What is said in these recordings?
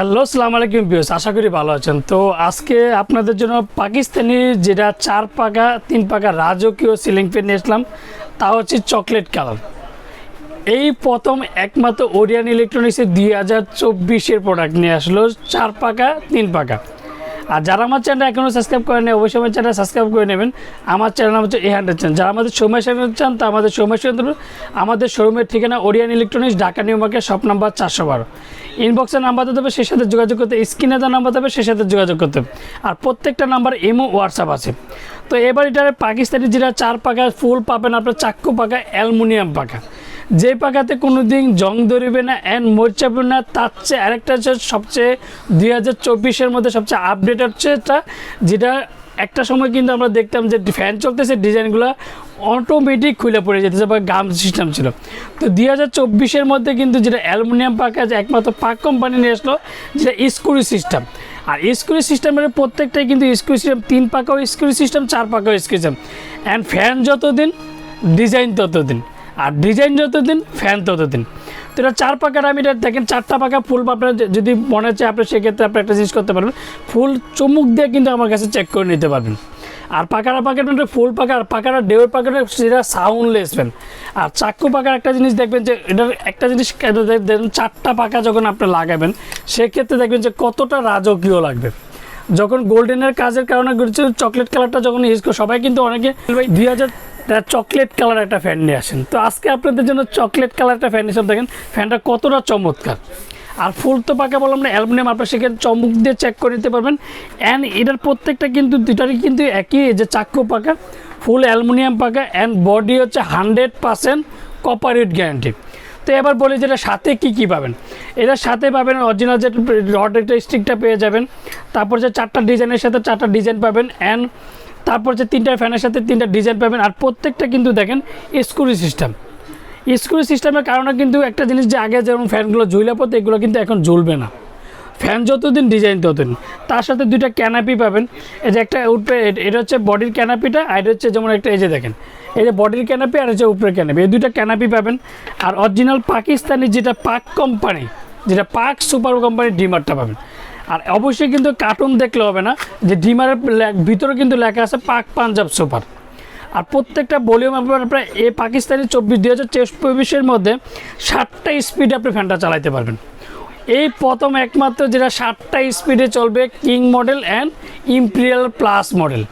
Hello, আসসালামু আলাইকুম viewers, আশা করি ভালো আছেন। তো আজকে আপনাদের জন্য পাকিস্তানি যেটা 4 পাকা 3 পাকা রাজকীয় সিলিং ফ্যান নিয়ে আসলাম, তা হচ্ছে চকলেট কালার। এই প্রথম একমাত্র ওরিয়ান ইলেকট্রনিক্সের 2024-এর প্রোডাক্ট নিয়ে আসলো 4 পাকা 3 পাকা। আর যারা আমার চ্যানেল এখনও সাবস্ক্রাইব করেন অবশ্যই আমার চ্যানেল সাবস্ক্রাইব করে নেবেন। আমার চ্যানেল নাম হচ্ছে A100 চ্যানেল। যারা আমাদের সময় চ্যানেল চান তা আমাদের সময় চ্যানেল, আমাদের শোরুমের ঠিকানা Orion electronics, Dhaka new market, shop number 412। ইনবক্সের নাম্বার দিতে হবে, সেই সাথে যোগাযোগ করতে, স্ক্রিনে দেওয়া নাম্বার দেবে, সেই সাথে যোগাযোগ করতে হবে। আর প্রত্যেকটা নাম্বার ইমো হোয়াটসঅ্যাপ আছে। তো এবার এটার পাকিস্তানি যেটা 4 পাকা ফুল পাবেন আপনার চাক্কু পাকা অ্যালুমিনিয়াম পাকা, যে পাকাতে কোনো দিন জং ধরবে না অ্যান্ড মরচাবে না। তার চেয়ে আরেকটা হচ্ছে সবচেয়ে 2024-এর মধ্যে সবচেয়ে আপডেট হচ্ছে এটা, যেটা একটা সময় কিন্তু আমরা দেখতাম যে ফ্যান চলতেছে ডিজাইনগুলো অটোমেটিক খুলে পড়ে যেতেছে বা গাম সিস্টেম ছিল। তো 2024-এর মধ্যে কিন্তু যেটা অ্যালুমিনিয়াম পাকা যে একমাত্র পাক কোম্পানি নিয়ে আসলো, যেটা স্ক্রু সিস্টেম। আর স্ক্রু সিস্টেমের প্রত্যেকটাই কিন্তু স্ক্রু সিস্টেম, 3 পাকাও স্ক্রু সিস্টেম, 4 পাকাও স্ক্রু সিস্টেম। অ্যান্ড ফ্যান যতদিন ডিজাইন ততদিন, আর ডিজাইন যতদিন ফ্যান ততদিন। তো এটা 4 পাকার আমি এটা দেখেন 4টা পাকা ফুল আপনার যদি মনে হচ্ছে আপনার, সেক্ষেত্রে আপনি একটা জিনিস করতে পারবেন, ফুল চুমুক দিয়ে কিন্তু আমার কাছে চেক করে নিতে পারবেন। আর পাকাটা ফুল পাকা, আর পাকাটা ডেউর পাকাটা সেটা সাউন্ডলেস ফ্যান। আর চাক্কু পাকার একটা জিনিস দেখবেন যে এটার একটা জিনিস দেখবেন 4টা পাকা যখন আপনি লাগাবেন সেক্ষেত্রে দেখবেন যে কতটা রাজকীয় লাগবে। যখন গোল্ডেনের কাজের কারণে চকলেট কালারটা যখন ইউজ করে সবাই কিন্তু অনেকে 2000 চকলেট কালার একটা ফ্যান নিয়ে আসেন। তো আজকে আপনাদের জন্য চকলেট কালার একটা ফ্যান হিসেবে দেখেন ফ্যানটা কতটা চমৎকার। আর ফুল তো পাকা বললাম না, অ্যালুমিনিয়াম, আপনার সেখানে চমক দিয়ে চেক করে নিতে পারবেন। অ্যান্ড এটার প্রত্যেকটা কিন্তু দুটারই কিন্তু একই, যে চাক্কু পাকা ফুল অ্যালুমিনিয়াম পাকা, অ্যান্ড বডি হচ্ছে 100% কপার উইথ গ্যারান্টি। তো এবার বলি যেটা সাথে কী পাবেন। এটার সাথে পাবেন অরিজিনাল যে রড একটা স্টিকটা পেয়ে যাবেন, তারপর যে 4টা ডিজাইনের সাথে 4টা ডিজাইন পাবেন, অ্যান্ড তারপর যে 3টা ফ্যানের সাথে 3টা ডিজাইন পাবেন। আর প্রত্যেকটা কিন্তু দেখেন স্ক্রু সিস্টেম। স্ক্রু সিস্টেমের কারণে কিন্তু একটা জিনিস, যে আগে যেমন ফ্যানগুলো ঝুলে পড়তো, এগুলো কিন্তু এখন ঝুলবে না। ফ্যান যতদিন ডিজাইন ততদিন। তার সাথে 2টা ক্যানাপি পাবেন। এই যে একটা উপরে, এটা হচ্ছে বডির ক্যানাপিটা, আর এটা হচ্ছে যেমন একটা, এই যে দেখেন এই যে বডির ক্যানাপি আর হচ্ছে উপরের ক্যানাপি, এই 2টা ক্যানাপি পাবেন। আর অরিজিনাল পাকিস্তানি যেটা পাক কোম্পানি, যেটা পাক সুপার কোম্পানির ডিমারটা পাবেন। আর অবশ্যই কিন্তু কার্টুন দেখলে হবে না, যে ডিমারের ভিতরে কিন্তু লেখা আছে পাক পাঞ্জাব সুপার। আর প্রত্যেকটা ভলিউম আপনার এই পাকিস্তানি 2024-এর মধ্যে 7টা স্পিডে আপনি ফ্যানটা চালাতে পারবেন। এই প্রথম একমাত্র যেটা 7টা স্পিডে চলবে, king model and imperial plus model.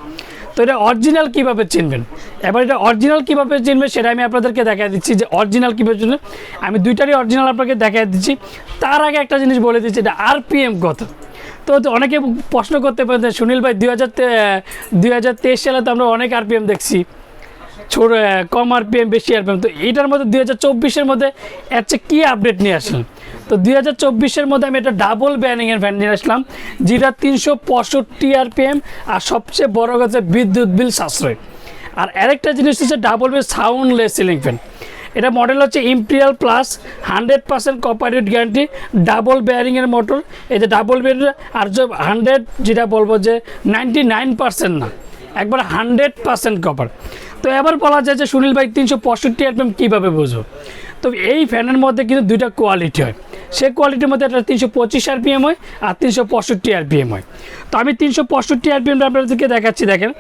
তো এটা অরিজিনাল কীভাবে চিনবেন, এবার এটা অরিজিনাল কীভাবে চিনবেন সেটা আমি আপনাদেরকে দেখা দিচ্ছি, যে অরিজিনাল কীভাবে চিনবেন। আমি দুইটারই অরিজিনাল আপনাকে দেখা দিচ্ছি। তার আগে একটা জিনিস বলে দিচ্ছি, এটা আরপিএম কত। তো অনেকে প্রশ্ন করতে পারেন যে সুনীল ভাই 2023 সালে তো আমরা অনেক আরপিএম দেখছি, ছোট কম আরপিএম বেশি আরপিএম, তো এইটার মধ্যে 2024-এর মধ্যে এর চেয়ে কী আপডেট নিয়ে আসলেন। তো 2024-এর মধ্যে আমি একটা ডাবল ব্যানিংয়ের ফ্যান নিয়ে আসলাম, যেটা 365 আরপিএম, আর সবচেয়ে বড় কথা বিদ্যুৎ বিল সাশ্রয়। আর আরেকটা জিনিস হচ্ছে double base soundless ceiling fan. এটা মডেল হচ্ছে Imperial plus, 100% copper with guarantee, double বেয়ারিংয়ের মোটর। এই যে ডাবল বেয়ারিং, আর যে 100, যেটা বলবো যে 99% না, একবার 100% কপার। তো এবার বলা যায় যে সুনীল ভাই 365 আরপিএম কীভাবে বুঝবো। তো এই ফ্যানের মধ্যে কিন্তু 2টা কোয়ালিটি হয়, সেই কোয়ালিটির মধ্যে একটা 325 আরপিএম হয় আর 365 আরপিএম হয়। তো আমি 365 আরপিএমটা আপনাদেরকে দেখাচ্ছি। দেখেন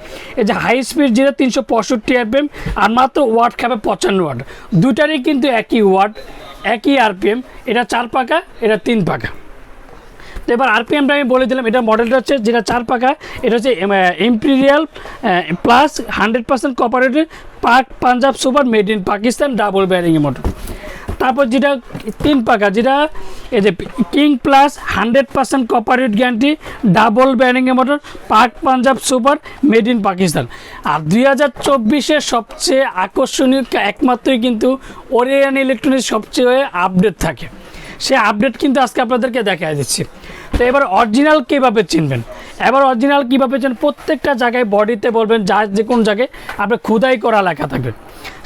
এই যে হাই স্পিড যেটা 365 আরপিএম, আর মাত্র ওয়াট খাবে 55 ওয়াট। দুটারই কিন্তু একই ওয়াট, একই আরপিএম। এটা 4 পাকা, এটা 3 পাকা। তো এবার আরপিএমটা আমি বলে দিলাম। এটা মডেলটা হচ্ছে যেটা 4 পাকা, এটা হচ্ছে ইম্পিরিয়াল প্লাস 100% কপারেটিভ Pak Punjab super, made in Pakistan, double ব্যারিংয়ের মোটর। তারপর যেটা 3 পাকা, যেটা এই যে king plus 100% copper with guarantee, double ব্যারিংয়ের motor, Pak Punjab super, made in Pakistan. আর 2024-এর সবচেয়ে আকর্ষণীয় একমাত্রই কিন্তু ওরিয়ান ইলেকট্রনিক্স সবচেয়ে আপডেট থাকে, সে আপডেট কিন্তু আজকে আপনাদেরকে দেখাই দিচ্ছি। তো এবার অরিজিনাল কীভাবে চিনবেন, প্রত্যেকটা জায়গায় বডিতে বলবেন, যে কোন জায়গায় আপনার খোদাই করা লেখা থাকবে।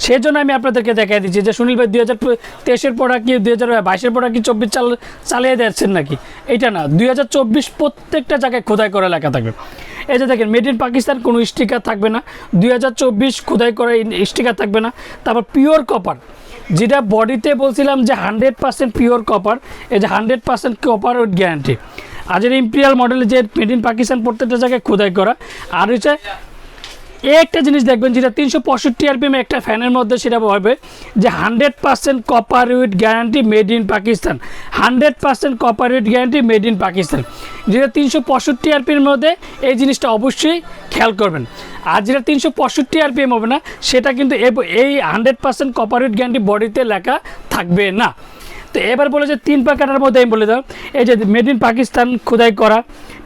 সেই জন্য আমি আপনাদেরকে দেখাই দিচ্ছি যে সুনীল ভাই 2023-এর প্রোডাক্ট কি 2022-এর প্রোডাক্ট কি 24 চালিয়ে দিচ্ছেন নাকি, এইটা না। 2024 প্রত্যেকটা জায়গায় খোদাই করা লেখা থাকবে। এই যে দেখেন মেড ইন পাকিস্তান, কোনো স্টিকার থাকবে না। 2024 খোদাই করা স্টিকার থাকবে না। তারপর পিওর কপার, যেটা বডিতে বলছিলাম যে 100% পিওর কপার, এই যে 100% কপার উইথ গ্যারান্টি। আর যেটা ইম্পিরিয়াল মডেলের যে মেড ইন পাকিস্তান প্রত্যেকটা জায়গায় খোদাই করা। আর হচ্ছে একটা জিনিস দেখবেন যেটা 365 আরপিএম একটা ফ্যানের মধ্যে সেটা হবে যে 100% copper with guarantee made in Pakistan, 100% copper with guarantee made in Pakistan. যেটা 365 আরপিএম মধ্যে এই জিনিসটা অবশ্যই খেয়াল করবেন। আর যেটা 365 আরপিএম হবে না সেটা কিন্তু এই 100% কপার উইথ গ্যারান্টি বডিতে লেখা থাকবে না। তো এবার বলে যে 3 পাকাটার মধ্যে আমি বলে দাও, এই যে মেড ইন পাকিস্তান খোদাই করা,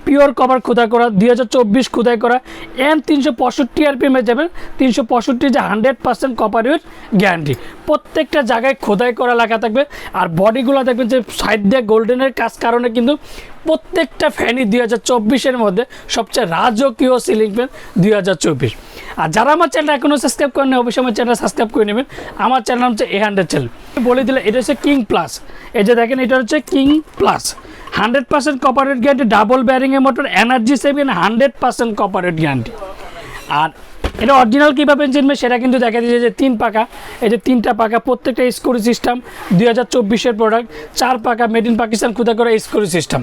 পিওর কভার খোদাই করা, 2024 খোদাই করা, এন 365 আরপিএমে যাবেন, 365 যে 100% কপার উইথ গ্যারান্টি, প্রত্যেকটা জায়গায় খোদাই করা লেখা থাকবে। আর বডিগুলো দেখবেন যে সাইড দিয়ে গোল্ডেনের কাজ কারণে কিন্তু প্রত্যেকটা ফ্যানই 2024-এর মধ্যে সবচেয়ে রাজকীয় সিলিং ফ্যান 2024। আর যারা আমার চ্যানেল এখনও সাবস্ক্রাইব করেন অবশ্যই আমার চ্যানেল সাবস্ক্রাইব করে নেবেন। আমার চ্যানেল হচ্ছে A100 চ্যানেল। বলে দিলে এটা হচ্ছে কিং প্লাস, এই যে দেখেন এটা হচ্ছে king plus, 100% copper with guarantee, double ব্যারিংয়ের motor, energy saving, 100% copper with guarantee. আর এটা অরিজিনাল কীভাবে চিনবে সেটা কিন্তু দেখা দিয়েছে যে 3 পাকা, এই যে 3টা পাকা, প্রত্যেকটা স্ক্রু সিস্টেম, 2024-এর প্রোডাক্ট, 4 পাকা মেড ইন পাকিস্তান খোদাই করা স্ক্রু সিস্টেম।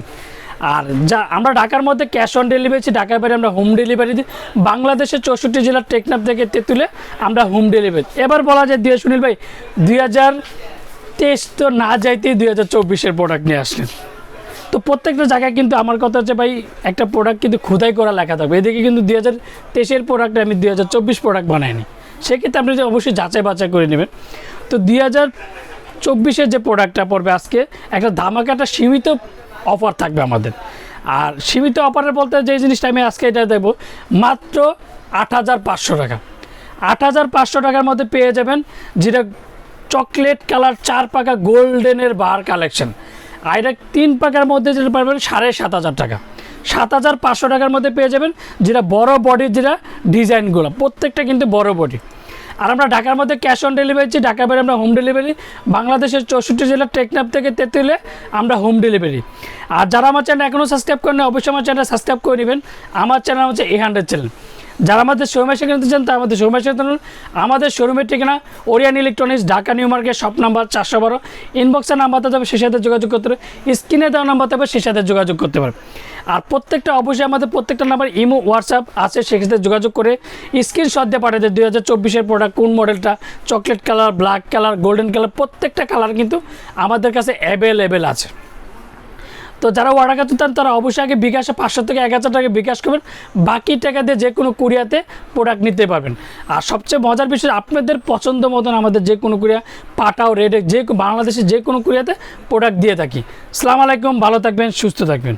আর যা আমরা ঢাকার মধ্যে ক্যাশ অন ডেলিভারি, ঢাকার বাইরে আমরা হোম ডেলিভারি দিই। বাংলাদেশের 64 জেলার টেকনাফ থেকে তেঁতুলে আমরা হোম ডেলিভারি। এবার বলা যায় দিয়ে সুনীল ভাই 2023 তো না যাইতেই 2024-এর প্রোডাক্ট নিয়ে আসলেন। তো প্রত্যেকটা জায়গায় কিন্তু আমার কথা হচ্ছে ভাই একটা প্রোডাক্ট কিন্তু খোদাই করা লেখা থাকবে। এদিকে কিন্তু 2023-এর প্রোডাক্টে আমি 2024 প্রোডাক্ট বানাইনি, সেক্ষেত্রে আপনি অবশ্যই যাচাই বাছাই করে নেবেন। তো 2024-এর যে প্রোডাক্টটা পড়বে আজকে একটা ধামাকাটা সীমিত অফার থাকবে আমাদের। আর সীমিত অফারের বলতে যে জিনিসটা আমি আজকে এটা দেবো মাত্র 8,500 টাকা। 8,500 টাকার মধ্যে পেয়ে যাবেন যেটা চকলেট কালার 4 পাকা গোল্ডেনের বার কালেকশন। আর এটা 3 পাকার মধ্যে যেটা পারবেন 7,500 টাকা। 7,500 টাকার মধ্যে পেয়ে যাবেন যেটা বড় বডির যেটা ডিজাইনগুলো, প্রত্যেকটা কিন্তু বড় বডি। আর আমরা ঢাকার মধ্যে ক্যাশ অন ডেলিভারি দিচ্ছি, ঢাকার বাইরে আমরা হোম ডেলিভারি। বাংলাদেশের 64 জেলার টেকনাফ থেকে তেঁতুলে আমরা হোম ডেলিভারি। আর যারা আমার চ্যানেল এখনও সাবস্ক্রাইব করেন অবশ্যই আমার চ্যানেল সাবস্ক্রাইব করে নেবেন। আমার চ্যানেল হচ্ছে A100 চ্যানেল। যারা আমাদের শোরুমে এসে কিনতে চান তারা আমাদের শোরুমে এসে কিনুন। আমাদের শোরুমের ঠিকানা Orient electronics, Dhaka new market, shop number 412। ইনবক্সের নাম্বারটা দেবে, সে সাথে যোগাযোগ করতে হবে। স্ক্রিনে দেওয়া নাম্বার দেবে, সে সাথে যোগাযোগ করতে পারে। আর প্রত্যেকটা অবশ্যই আমাদের প্রত্যেকটা নাম্বার ইমো হোয়াটসঅ্যাপ আছে, সেক্ষেত্রে যোগাযোগ করে স্ক্রিনশট দিয়ে পাঠিয়ে দেয় 2024-এর প্রোডাক্ট কোন মডেলটা, chocolate colour, black colour, golden colour, প্রত্যেকটা কালার কিন্তু আমাদের কাছে অ্যাভেলেবেল আছে। তো যারা অর্ডার করতে চান তারা অবশ্যই আগে বিকাশে 500 থেকে 1,000 টাকা বিকাশ করবেন, বাকি টাকা দিয়ে যে কোনো কুরিয়াতে প্রোডাক্ট নিতে পারবেন। আর সবচেয়ে মজার বিষয় আপনাদের পছন্দ মতন আমাদের যে কোনো কুরিয়া পাঠাও রেডে যে বাংলাদেশের যে কোনো কুরিয়াতে প্রোডাক্ট দিয়ে থাকি। আসসালামু আলাইকুম, ভালো থাকবেন, সুস্থ থাকবেন।